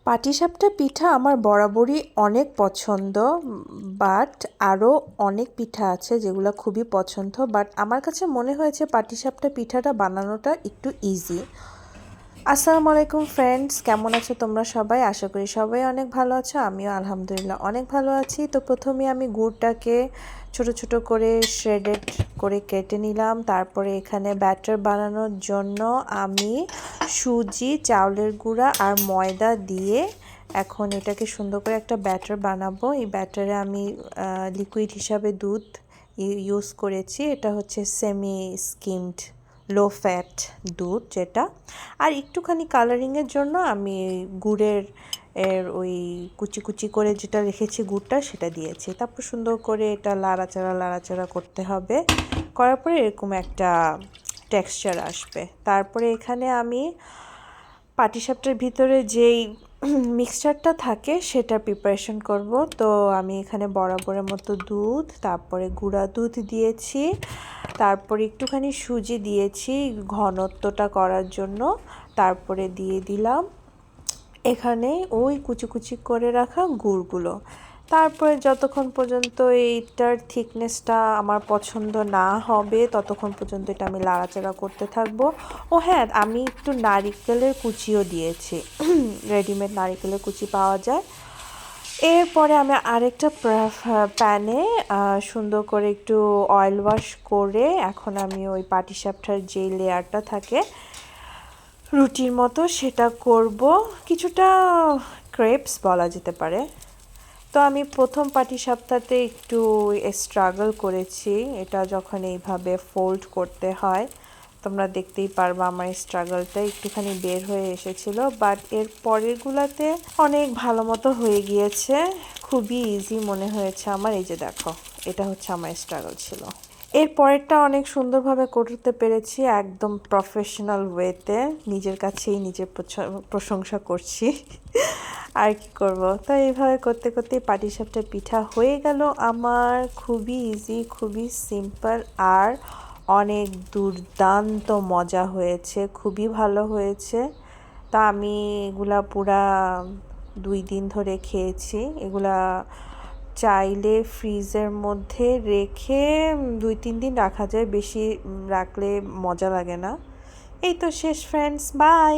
পাটিসাপটা পিঠা আমার বরাবরই অনেক পছন্দ। বাট আরও অনেক পিঠা আছে যেগুলো খুবই পছন্দ, বাট আমার কাছে মনে হয়েছে পাটিসাপটা পিঠাটা বানানোটা একটু ইজি। আসসালামু আলাইকুম ফ্রেন্ডস, কেমন আছো তোমরা সবাই? আশা করি সবাই অনেক ভালো আছো, আমিও আলহামদুলিল্লাহ অনেক ভালো আছি। তো প্রথমে আমি গুড়টাকে ছোট ছোট করে শ্রেডেড করে কেটে নিলাম। তারপরে এখানে ব্যাটার বানানোর জন্য আমি সুজি, চাউলের গুঁড়া আর ময়দা দিয়ে এখন এটাকে সুন্দর করে একটা ব্যাটার বানাবো। এই ব্যাটারে আমি লিকুইড হিসাবে দুধ ইউজ করেছি। এটা হচ্ছে সেমি স্কিমড লো ফ্যাট দুধ যেটা। আর একটুখানি কালারিংয়ের জন্য আমি গুড়ের ওই কুচি কুচি করে যেটা রেখেছি গুড়টা সেটা দিয়েছি। তারপর সুন্দর করে এটা লাড়াচাড়া করতে হবে। করার পরে এরকম একটা টেক্সচার আসবে। তারপরে এখানে আমি পাটিসাপটার ভিতরে যেই মিক্সচারটা থাকে সেটা প্রিপারেশন করব। তো আমি এখানে বরাবরের মতো দুধ, তারপরে গুঁড়া দুধ দিয়েছি, তারপরে একটুখানি সুজি দিয়েছি ঘনত্বটা করার জন্য। তারপরে দিয়ে দিলাম এখানে ওই কুচি কুচি করে রাখা গুড়গুলো। তারপরে যতক্ষণ পর্যন্ত এইটার থিকনেসটা আমার পছন্দ না হবে ততক্ষণ পর্যন্ত এটা আমি লাড়াচাড়া করতে থাকবো। ও হ্যাঁ, আমি একটু নারিকেলের কুচিও দিয়েছি, রেডিমেড নারিকেলের কুচি পাওয়া যায়। এরপরে আমি আরেকটা প্যানে সুন্দর করে একটু অয়েল ওয়াশ করে এখন আমি ওই পাটিসাপটার যে লেয়ারটা থাকে রুটির মতো সেটা করব, কিছুটা ক্রেপস বলা যেতে পারে। তো আমি প্রথম পাটিসাপটাতে একটু স্ট্রাগল করেছি, এটা যখন এইভাবে ফোল্ড করতে হয় তোমরা দেখতেই পারবা আমার স্ট্রাগলটা একটুখানি বের হয়ে এসেছিলো। বাট এর পরেরগুলাতে অনেক ভালো মতো হয়ে গিয়েছে, খুবই ইজি মনে হয়েছে আমার। এই যে দেখো, এটা হচ্ছে আমার স্ট্রাগল ছিল। এর পরেরটা অনেক সুন্দরভাবে করতে পেরেছি, একদম প্রফেশনাল ওয়েতে। নিজের কাছেই নিজের প্রশংসা করছি। আর কি করব। তো এইভাবে করতে করতেই পাটিসাপটা পিঠা হয়ে গেল আমার। খুবই ইজি, খুবই সিম্পল আর অনেক দুর্দান্ত মজা হয়েছে, খুবই ভালো হয়েছে। তা আমি এগুলা পুরা 2 দিন ধরে খেয়েছি। এগুলা চাইলে ফ্রিজের মধ্যে রেখে 2-3 দিন রাখা যায়, বেশি রাখলে মজা লাগে না। এই তো শেষ ফ্রেন্ডস, বাই।